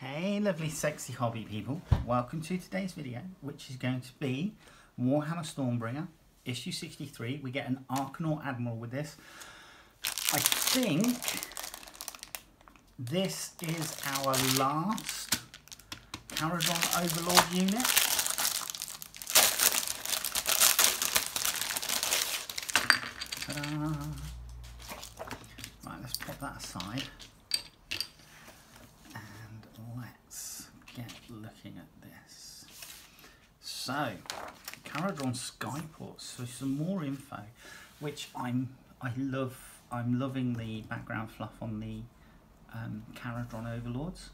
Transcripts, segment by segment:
Hey lovely sexy hobby people, welcome to today's video, which is going to be Warhammer Stormbringer issue 63. We get an Arkanaut Admiral with this. I think this is our last Kharadron Overlord unit. Ta-da! Right, let's put that aside. Looking at this, so Kharadron Skyports. So some more info, which I'm loving the background fluff on the Kharadron Overlords.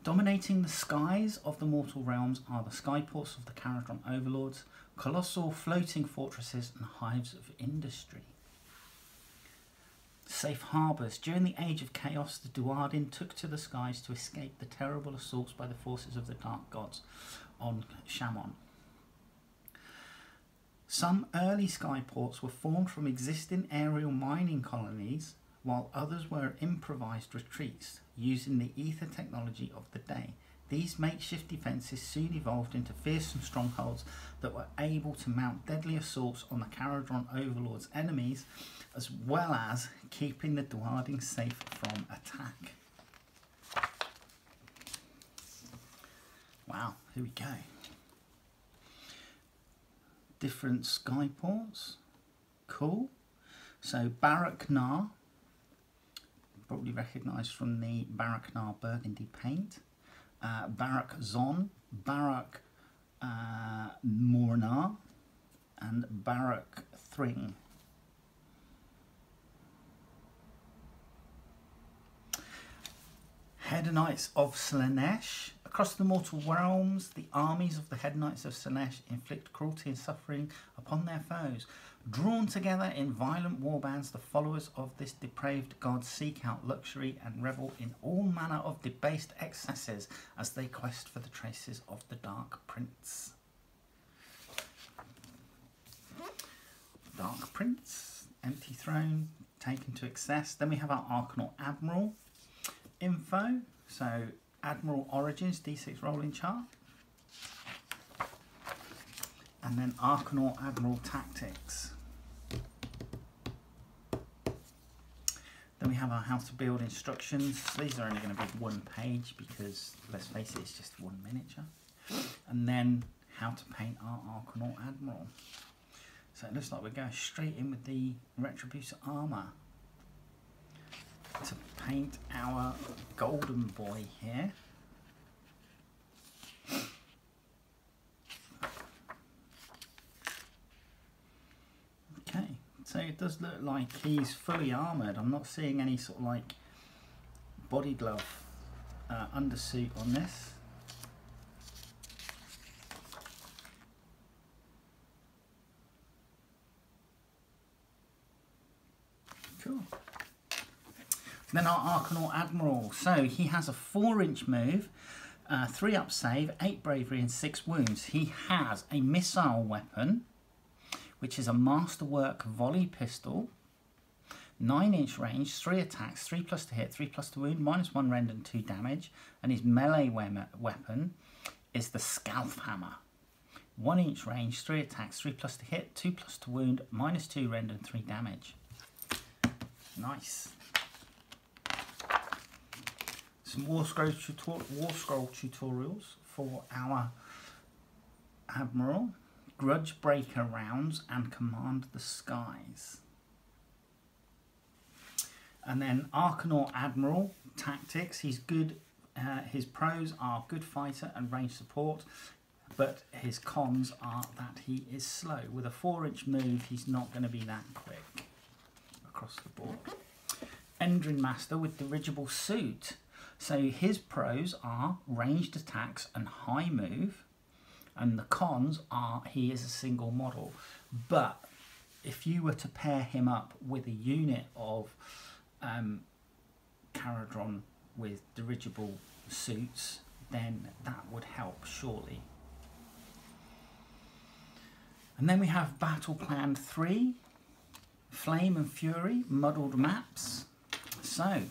Dominating the skies of the mortal realms are the skyports of the Kharadron Overlords, colossal floating fortresses and hives of industry. Safe harbours. During the Age of Chaos, the Duardin took to the skies to escape the terrible assaults by the forces of the Dark Gods on Shamon. Some early skyports were formed from existing aerial mining colonies, while others were improvised retreats using the ether technology of the day. These makeshift defences soon evolved into fearsome strongholds that were able to mount deadly assaults on the Kharadron Overlord's enemies, as well as keeping the Duardin safe from attack. Wow, here we go. Different skyports. Cool. So Arkanaut, probably recognised from the Arkanaut burgundy paint. Barak Zon, Barak Mornar, and Barak Thring. Hedonites of Slaanesh. Across the mortal realms, the armies of the Hedonites of Slaanesh inflict cruelty and suffering upon their foes. Drawn together in violent warbands, the followers of this depraved god seek out luxury and revel in all manner of debased excesses as they quest for the traces of the Dark Prince. Dark Prince, empty throne, taken to excess. Then we have our Arkanaut Admiral info. So Admiral Origins, D6 rolling chart. And then Arkanaut Admiral Tactics. Then we have our how to build instructions. These are only going to be one page because, let's face it, it's just one miniature. And then how to paint our Arkanaut Admiral. So it looks like we're going straight in with the Retributor armour to paint our golden boy here. Okay, so it does look like he's fully armoured. I'm not seeing any sort of like body glove undersuit on this. Cool. Then our Arkanaut Admiral. So he has a 4-inch move, 3 up save, 8 bravery and 6 wounds. He has a missile weapon, which is a masterwork volley pistol, 9-inch range, 3 attacks, 3 plus to hit, 3 plus to wound, -1 rend and 2 damage. And his melee weapon is the Scalp Hammer, 1-inch range, 3 attacks, 3 plus to hit, 2 plus to wound, -2 rend and 3 damage. Nice. Some War Scroll tutorials for our Admiral. Grudge Breaker rounds and Command the Skies. And then Arkanaut Admiral Tactics. He's good. His pros are good fighter and range support, but his cons are that he is slow. With a 4-inch move, he's not going to be that quick across the board. Endrin Master with dirigible suit. So his pros are ranged attacks and high move, and the cons are he is a single model. But if you were to pair him up with a unit of Kharadron with dirigible suits, then that would help surely. And then we have Battle Plan 3, Flame and Fury, Muddled Maps. So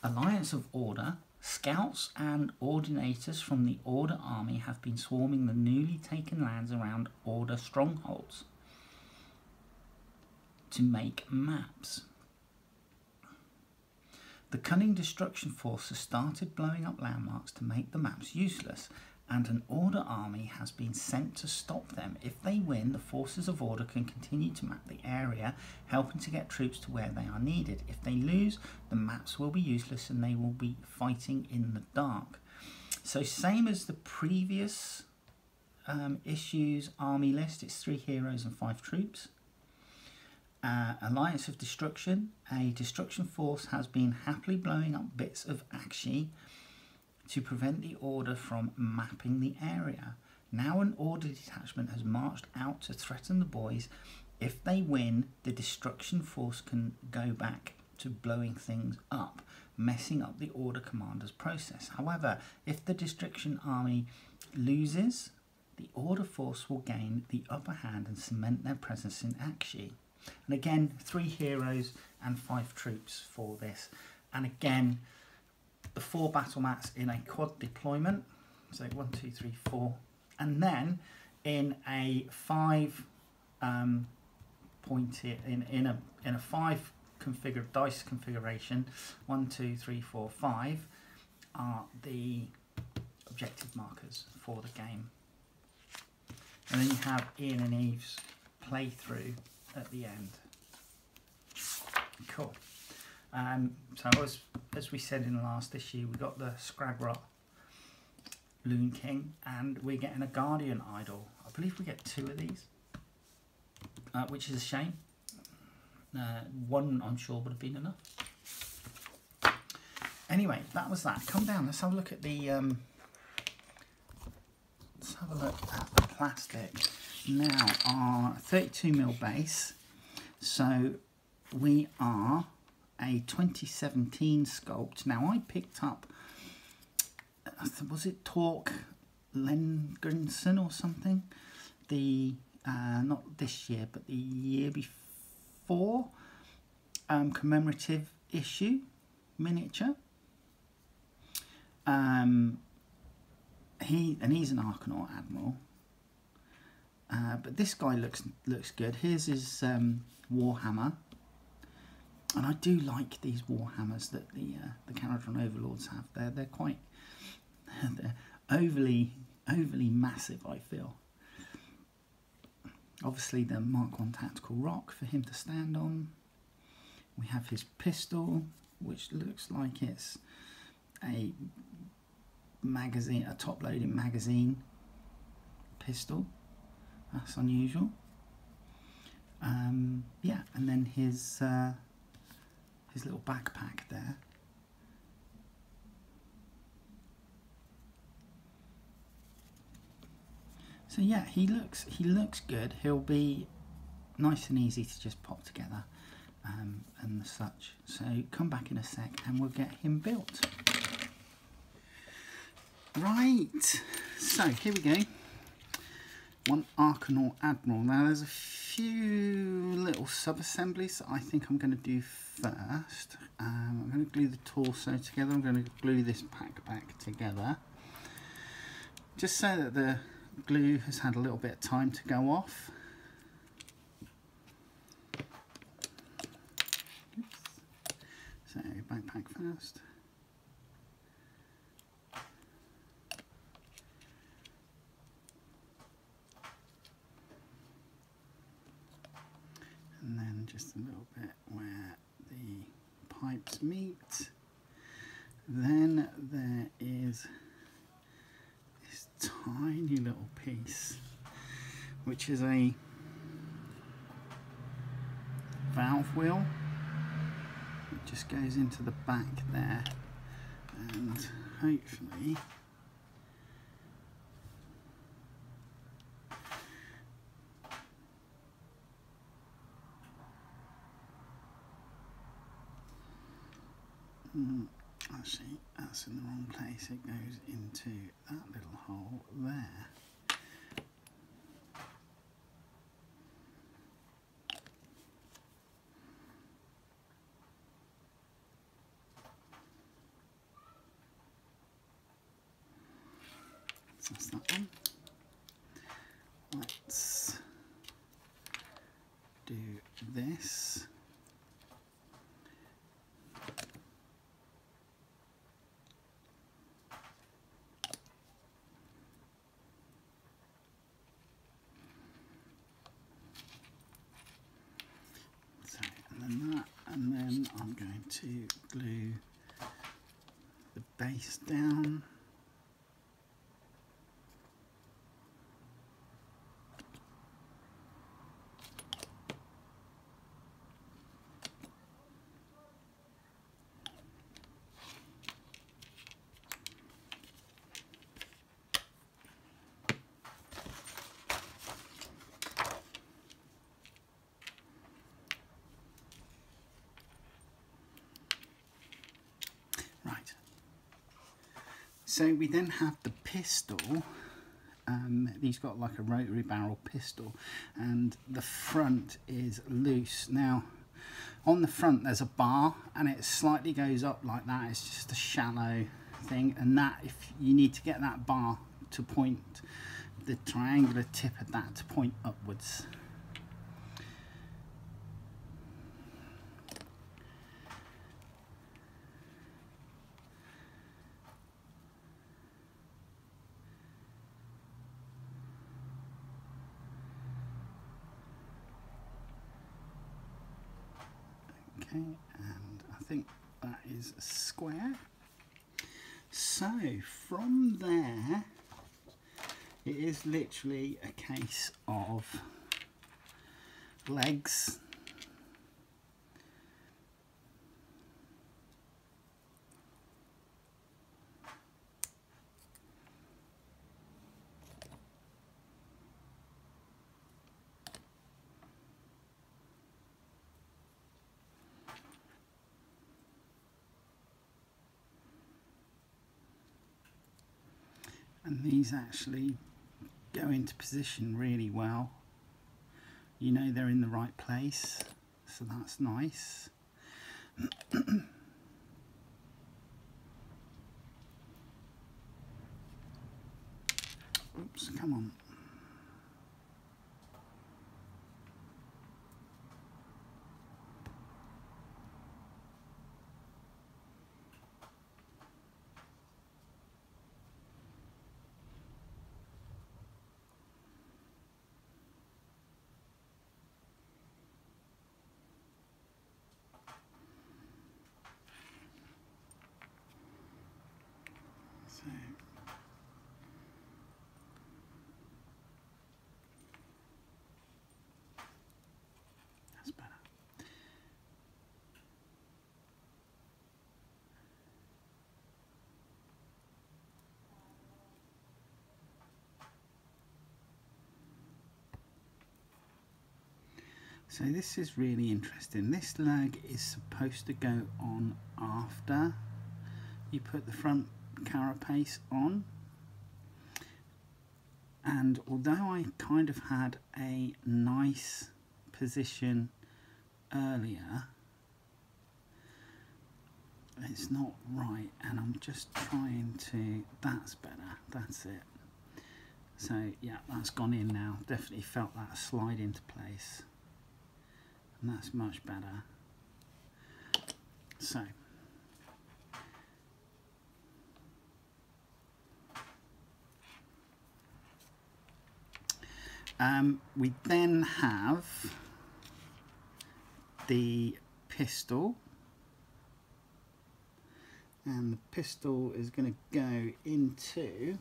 Alliance of Order, Scouts and ordinators from the Order army have been swarming the newly taken lands around Order strongholds to make maps. The cunning destruction force has started blowing up landmarks to make the maps useless, and an Order army has been sent to stop them. If they win, the forces of Order can continue to map the area, helping to get troops to where they are needed. If they lose, the maps will be useless and they will be fighting in the dark. So same as the previous issues army list, it's 3 heroes and 5 troops. Alliance of Destruction, a destruction force has been happily blowing up bits of Akshi to prevent the Order from mapping the area. Now an Order detachment has marched out to threaten the boys. If they win, the destruction force can go back to blowing things up, messing up the Order commander's process. However, if the destruction army loses, the Order force will gain the upper hand and cement their presence in Akshi. And again, 3 heroes and 5 troops for this. And again, the 4 battle mats in a quad deployment. So 1, 2, 3, 4. And then in a 5 pointed in a 5 configured dice configuration, 1, 2, 3, 4, 5 are the objective markers for the game. And then you have Ian and Eve's playthrough at the end. Cool. So as we said in the last issue, we got the Scragrot Loon King, and we're getting a Guardian Idol. I believe we get 2 of these, which is a shame. 1 I'm sure would have been enough. Anyway, that was that. Come down. Let's have a look at the. Let's have a look at the plastic. Now our 32mm base. So we are a 2017 sculpt. Now I picked up, was it Torque Lengrensen or something? The not this year, but the year before, commemorative issue miniature. He's an Arkanaut Admiral. But this guy looks good. Here's his Warhammer, and I do like these Warhammers that the Kharadron Overlords have. They're quite they're overly massive, I feel. Obviously the Mark 1 tactical rock for him to stand on. We have his pistol, which looks like it's a magazine, a top-loading magazine pistol. That's unusual. Yeah, and then his little backpack there. So yeah, he looks good. He'll be nice and easy to just pop together and such. So come back in a sec and we'll get him built. Right, so here we go. One Arkanaut Admiral. Now there's a few little sub-assemblies that I think I'm going to do first. I'm going to glue the torso together. I'm going to glue this pack back together. Just so that the glue has had a little bit of time to go off. Oops. So backpack first. And then just a little bit where the pipes meet. Then there is this tiny little piece, which is a valve wheel. It just goes into the back there, and hopefully actually, that's in the wrong place. It goes into that little hole there. That's that one. Let's do this. So, and then that, and then I'm going to glue the base down. Right, so we then have the pistol. He's got like a rotary barrel pistol, and the front is loose. Now, on the front there's a bar, and it slightly goes up like that. It's just a shallow thing, and that, if you need to get that bar to point, the triangular tip of that to point upwards. Okay, and I think that is a square. So from there, it is literally a case of legs. And these actually go into position really well. You know they're in the right place, so that's nice. Oops, come on. So that's better. So this is really interesting. This leg is supposed to go on after you put the front carapace on, and although I kind of had a nice position earlier, it's not right, and I'm just trying to, that's better, that's it. So yeah, that's gone in now. Definitely felt that slide into place, and that's much better. So we then have the pistol, and the pistol is going to go into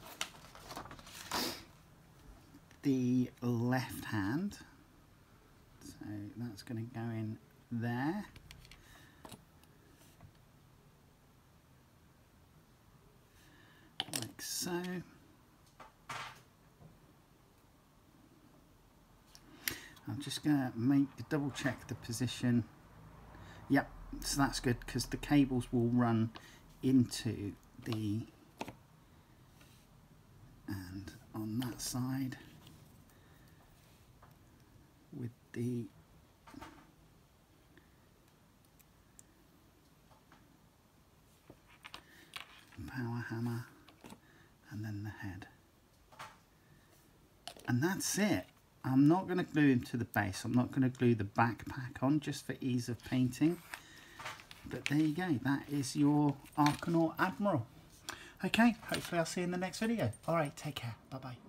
the left hand, so that's going to go in there. Like so. I'm just going to double check the position. Yep, so that's good, because the cables will run into the, and on that side with the power hammer, and then the head. And that's it. I'm not going to glue him to the base. I'm not going to glue the backpack on just for ease of painting. But there you go. That is your Arkanaut Admiral. Okay, hopefully I'll see you in the next video. All right, take care. Bye-bye.